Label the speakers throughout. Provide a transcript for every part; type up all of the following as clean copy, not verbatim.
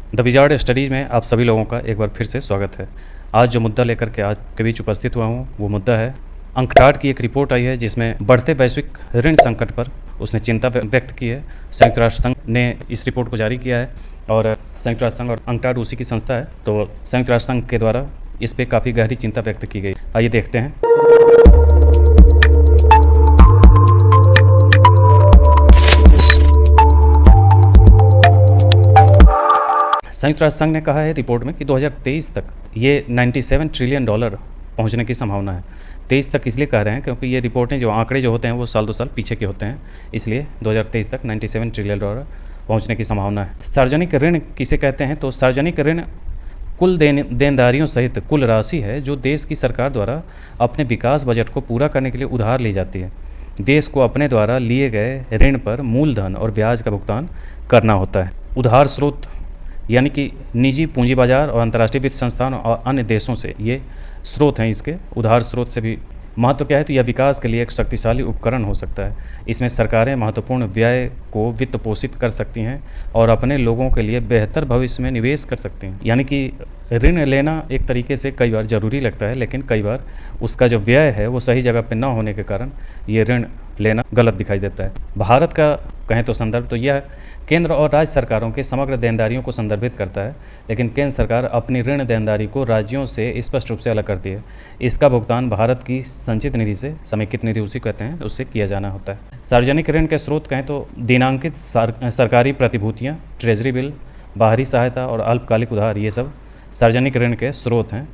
Speaker 1: The wizard studies में आप सभी लोगों का एक बार फिर से स्वागत है। आज जो मुद्दा लेकर के आज के बीच उपस्थित हुआ हूँ वो मुद्दा है अंकटाड की एक रिपोर्ट आई है जिसमें बढ़ते वैश्विक ऋण संकट पर उसने चिंता व्यक्त की है। संयुक्त राष्ट्र संघ ने इस रिपोर्ट को जारी किया है और संयुक्त राष्ट्र संघ और अंकटाड उसी की संस्था है, तो संयुक्त राष्ट्र संघ के द्वारा इस पर काफ़ी गहरी चिंता व्यक्त की गई। आइए देखते हैं। संयुक्त राष्ट्र संघ ने कहा है रिपोर्ट में कि 2023 तक ये 97 ट्रिलियन डॉलर पहुंचने की संभावना है। 23 तक इसलिए कह रहे हैं क्योंकि ये रिपोर्टें जो आंकड़े जो होते हैं वो साल 2 साल पीछे के होते हैं, इसलिए 2023 तक 97 ट्रिलियन डॉलर पहुंचने की संभावना है। सार्वजनिक ऋण किसे कहते हैं? तो सार्वजनिक ऋण कुल देनदारियों सहित कुल राशि है जो देश की सरकार द्वारा अपने विकास बजट को पूरा करने के लिए उधार ली जाती है। देश को अपने द्वारा लिए गए ऋण पर मूलधन और ब्याज का भुगतान करना होता है। उधार स्रोत यानी कि निजी पूंजी बाजार और अंतर्राष्ट्रीय वित्त संस्थान और अन्य देशों से ये स्रोत हैं। इसके उधार स्रोत से भी महत्व क्या है? तो यह विकास के लिए एक शक्तिशाली उपकरण हो सकता है। इसमें सरकारें महत्वपूर्ण व्यय को वित्त पोषित कर सकती हैं और अपने लोगों के लिए बेहतर भविष्य में निवेश कर सकती हैं। यानी कि ऋण लेना एक तरीके से कई बार ज़रूरी लगता है, लेकिन कई बार उसका जो व्यय है वो सही जगह पर न होने के कारण ये ऋण लेना गलत दिखाई देता है। भारत का कहें तो संदर्भ तो यह केंद्र और राज्य सरकारों के समग्र देनदारियों को संदर्भित करता है, लेकिन केंद्र सरकार अपनी ऋण देनदारी को राज्यों से स्पष्ट रूप से अलग करती है। इसका भुगतान भारत की संचित निधि से, समेकित निधि उसी कहते हैं, उससे किया जाना होता है। सार्वजनिक ऋण के स्रोत कहें तो दिनांकित सरकारी प्रतिभूतियाँ, ट्रेजरी बिल, बाहरी सहायता और अल्पकालिक उधार, ये सब सार्वजनिक ऋण के स्रोत हैं।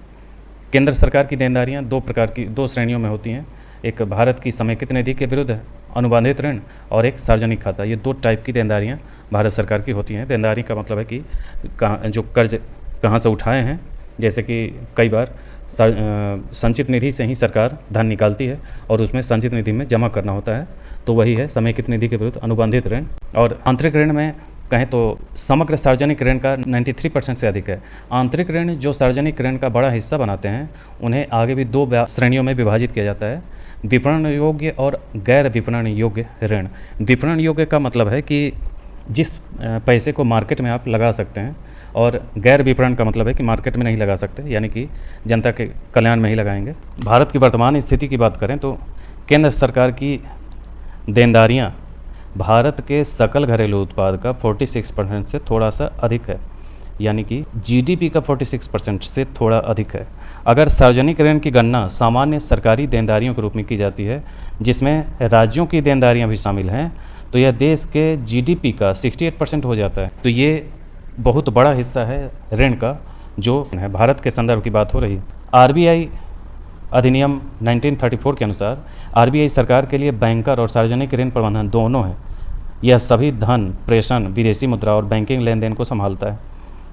Speaker 1: केंद्र सरकार की देनदारियाँ दो श्रेणियों में होती हैं। एक भारत की समेकित निधि के विरुद्ध अनुबंधित ऋण और एक सार्वजनिक खाता। ये 2 टाइप की देनदारियाँ भारत सरकार की होती हैं। देनदारी का मतलब है कि जो कर्ज कहाँ से उठाए हैं, जैसे कि कई बार संचित निधि से ही सरकार धन निकालती है और उसमें संचित निधि में जमा करना होता है, तो वही है समेकित निधि के विरुद्ध अनुबंधित ऋण। और आंतरिक ऋण में कहें तो समग्र सार्वजनिक ऋण का 93% से अधिक है। आंतरिक ऋण जो सार्वजनिक ऋण का बड़ा हिस्सा बनाते हैं उन्हें आगे भी 2 श्रेणियों में विभाजित किया जाता है, विपणन योग्य और गैर विपणन योग्य ऋण। विपणन योग्य का मतलब है कि जिस पैसे को मार्केट में आप लगा सकते हैं, और गैर विपणन का मतलब है कि मार्केट में नहीं लगा सकते, यानी कि जनता के कल्याण में ही लगाएंगे। भारत की वर्तमान स्थिति की बात करें तो केंद्र सरकार की देनदारियां भारत के सकल घरेलू उत्पाद का 46% से थोड़ा सा अधिक है, यानी कि जीडीपी का 46% से थोड़ा अधिक है। अगर सार्वजनिक ऋण की गणना सामान्य सरकारी देनदारियों के रूप में की जाती है जिसमें राज्यों की देनदारियां भी शामिल हैं, तो यह देश के जीडीपी का 68% हो जाता है। तो ये बहुत बड़ा हिस्सा है ऋण का जो है। भारत के संदर्भ की बात हो रही है। आरबीआई अधिनियम 1934 के अनुसार आरबीआई सरकार के लिए बैंकर और सार्वजनिक ऋण प्रबंधन दोनों है। यह सभी धन प्रेषण, विदेशी मुद्रा और बैंकिंग लेन देन को संभालता है।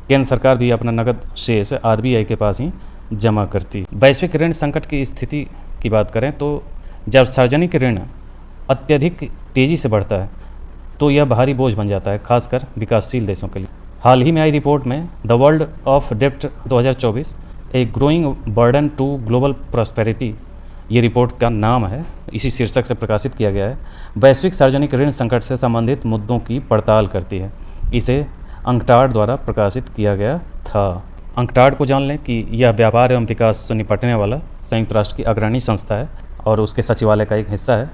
Speaker 1: केंद्र सरकार भी अपना नकद शेष आरबीआई के पास ही जमा करती। वैश्विक ऋण संकट की स्थिति की बात करें तो जब सार्वजनिक ऋण अत्यधिक तेज़ी से बढ़ता है तो यह भारी बोझ बन जाता है, खासकर विकासशील देशों के लिए। हाल ही में आई रिपोर्ट में द वर्ल्ड ऑफ डेब्ट 2024 a growing burden to global prosperity, ये रिपोर्ट का नाम है, इसी शीर्षक से प्रकाशित किया गया है। वैश्विक सार्वजनिक ऋण संकट से संबंधित मुद्दों की पड़ताल करती है। इसे अंकटाड द्वारा प्रकाशित किया गया था। अंकटाड को जान लें कि यह व्यापार एवं विकास से निपटने वाला संयुक्त राष्ट्र की अग्रणी संस्था है और उसके सचिवालय का एक हिस्सा है।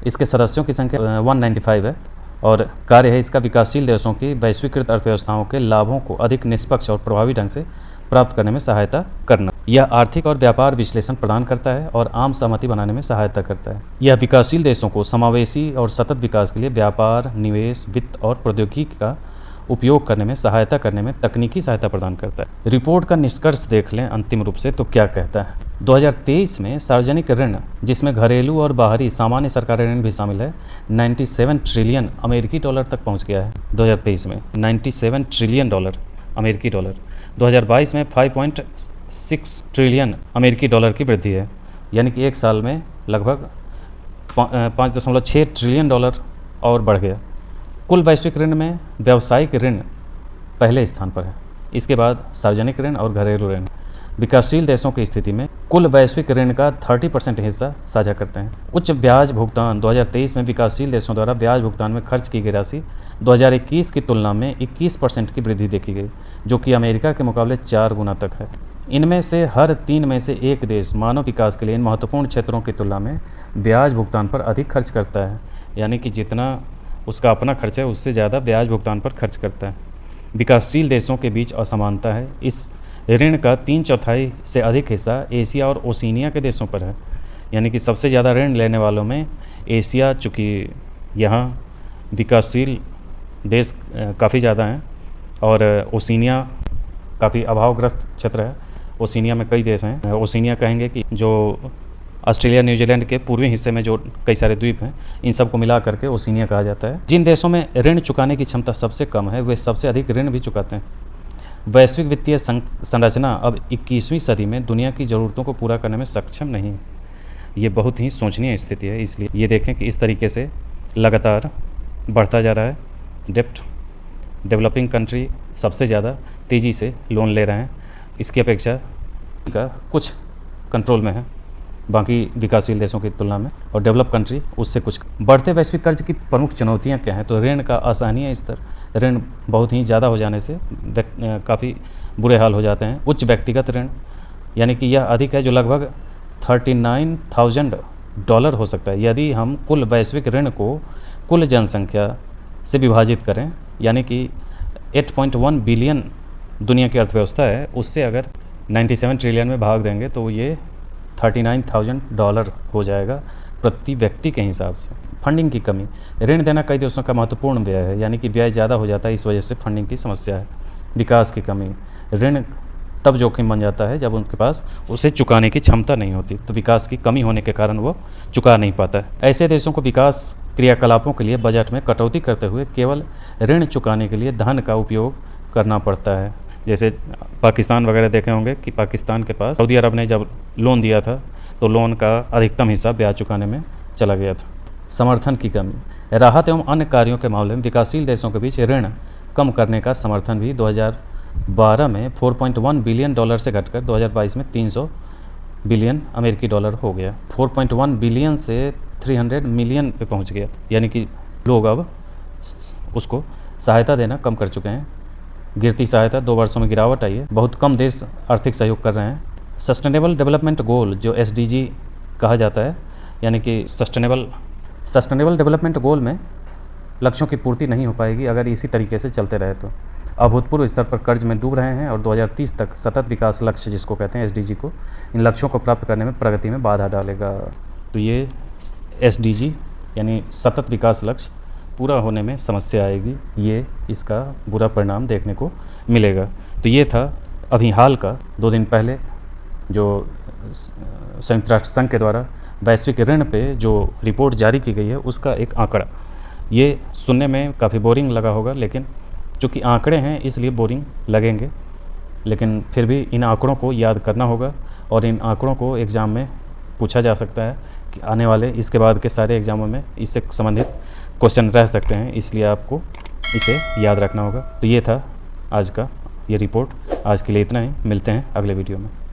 Speaker 1: इसके सदस्यों की संख्या 195 है और कार्य है इसका विकासशील देशों की वैश्वीकृत अर्थव्यवस्थाओं के लाभों को अधिक निष्पक्ष और प्रभावी ढंग से प्राप्त करने में सहायता करना। यह आर्थिक और व्यापार विश्लेषण प्रदान करता है और आम सहमति बनाने में सहायता करता है। यह विकासशील देशों को समावेशी और सतत विकास के लिए व्यापार, निवेश, वित्त और प्रौद्योगिकी का उपयोग करने में सहायता करने में तकनीकी सहायता प्रदान करता है। रिपोर्ट का निष्कर्ष देख लें अंतिम रूप से तो क्या कहता है। 2023 में सार्वजनिक ऋण, जिसमें घरेलू और बाहरी सामान्य सरकारी ऋण भी शामिल है, 97 ट्रिलियन अमेरिकी डॉलर तक पहुंच गया है। 2023 में 97 ट्रिलियन डॉलर अमेरिकी डॉलर। 2022 में 5.6 ट्रिलियन अमेरिकी डॉलर की वृद्धि है, यानी कि एक साल में लगभग 5.6 ट्रिलियन डॉलर और बढ़ गया। कुल वैश्विक ऋण में व्यावसायिक ऋण पहले स्थान पर है, इसके बाद सार्वजनिक ऋण और घरेलू ऋण। विकासशील देशों की स्थिति में कुल वैश्विक ऋण का 30% हिस्सा साझा करते हैं। उच्च ब्याज भुगतान 2023 में विकासशील देशों द्वारा ब्याज भुगतान में खर्च की गई राशि 2021 की तुलना में 21% की वृद्धि देखी गई, जो कि अमेरिका के मुकाबले 4 गुना तक है। इनमें से हर 3 में से एक देश मानव विकास के लिए इन महत्वपूर्ण क्षेत्रों की तुलना में ब्याज भुगतान पर अधिक खर्च करता है, यानी कि जितना उसका अपना खर्च है उससे ज़्यादा ब्याज भुगतान पर खर्च करता है। विकासशील देशों के बीच असमानता है। इस ऋण का 3/4 से अधिक हिस्सा एशिया और ओशिनिया के देशों पर है, यानी कि सबसे ज़्यादा ऋण लेने वालों में एशिया, चूँकि यहाँ विकासशील देश काफ़ी ज़्यादा हैं और ओशिनिया काफ़ी अभावग्रस्त क्षेत्र है। ओशिनिया में कई देश हैं। ओशिनिया कहेंगे कि जो ऑस्ट्रेलिया न्यूजीलैंड के पूर्वी हिस्से में जो कई सारे द्वीप हैं, इन सबको मिला करके ओशिनिया कहा जाता है। जिन देशों में ऋण चुकाने की क्षमता सबसे कम है वे सबसे अधिक ऋण भी चुकाते हैं। वैश्विक वित्तीय संरचना अब 21वीं सदी में दुनिया की ज़रूरतों को पूरा करने में सक्षम नहीं है। ये बहुत ही सोचनीय स्थिति है। इसलिए ये देखें कि इस तरीके से लगातार बढ़ता जा रहा है डेप्ट। डेवलपिंग कंट्री सबसे ज़्यादा तेज़ी से लोन ले रहे हैं, इसकी अपेक्षा का कुछ कंट्रोल में है बाकी विकासशील देशों की तुलना में, और डेवलप कंट्री उससे कुछ। बढ़ते वैश्विक कर्ज की प्रमुख चुनौतियां क्या हैं? तो ऋण का असहनीय स्तर, ऋण बहुत ही ज़्यादा हो जाने से काफ़ी बुरे हाल हो जाते हैं। उच्च व्यक्तिगत ऋण, यानी कि यह अधिक है, जो लगभग $39,000 हो सकता है यदि हम कुल वैश्विक ऋण को कुल जनसंख्या से विभाजित करें, यानी कि 8.1 बिलियन दुनिया की अर्थव्यवस्था है, उससे अगर 97 ट्रिलियन में भाग देंगे तो ये $39,000 हो जाएगा प्रति व्यक्ति के हिसाब से। फंडिंग की कमी, ऋण देना कई देशों का महत्वपूर्ण व्यय है, यानी कि व्यय ज़्यादा हो जाता है, इस वजह से फंडिंग की समस्या है। विकास की कमी, ऋण तब जोखिम बन जाता है जब उनके पास उसे चुकाने की क्षमता नहीं होती, तो विकास की कमी होने के कारण वो चुका नहीं पाता है। ऐसे देशों को विकास क्रियाकलापों के लिए बजट में कटौती करते हुए केवल ऋण चुकाने के लिए धन का उपयोग करना पड़ता है। जैसे पाकिस्तान वगैरह देखे होंगे कि पाकिस्तान के पास सऊदी अरब ने जब लोन दिया था तो लोन का अधिकतम हिस्सा ब्याज चुकाने में चला गया था। समर्थन की कमी, राहत एवं अन्य कार्यों के मामले में विकासशील देशों के बीच ऋण कम करने का समर्थन भी 2012 में $4.1 बिलियन से घटकर 2022 में $300 बिलियन अमेरिकी डॉलर हो गया। 4.1 बिलियन से 300 मिलियन पे पहुंच गया, यानी कि लोग अब उसको सहायता देना कम कर चुके हैं। गिरती सहायता, 2 वर्षों में गिरावट आई है। बहुत कम देश आर्थिक सहयोग कर रहे हैं। सस्टेनेबल डेवलपमेंट गोल, जो SDG कहा जाता है, यानी कि सस्टेनेबल डेवलपमेंट गोल में लक्ष्यों की पूर्ति नहीं हो पाएगी अगर इसी तरीके से चलते रहे तो। अभूतपूर्व स्तर पर कर्ज में डूब रहे हैं और 2030 तक सतत विकास लक्ष्य, जिसको कहते हैं SDG को, इन लक्ष्यों को प्राप्त करने में प्रगति में बाधा डालेगा। तो ये SDG यानी सतत विकास लक्ष्य पूरा होने में समस्या आएगी, ये इसका बुरा परिणाम देखने को मिलेगा। तो ये था अभी हाल का 2 दिन पहले जो संयुक्त राष्ट्र संघ के द्वारा वैश्विक ऋण पे जो रिपोर्ट जारी की गई है उसका एक आंकड़ा। ये सुनने में काफ़ी बोरिंग लगा होगा, लेकिन चूँकि आंकड़े हैं इसलिए बोरिंग लगेंगे, लेकिन फिर भी इन आंकड़ों को याद करना होगा और इन आंकड़ों को एग्ज़ाम में पूछा जा सकता है कि आने वाले इसके बाद के सारे एग्ज़ामों में इससे संबंधित क्वेश्चन रह सकते हैं, इसलिए आपको इसे याद रखना होगा। तो ये था आज का ये रिपोर्ट। आज के लिए इतना ही, मिलते हैं अगले वीडियो में।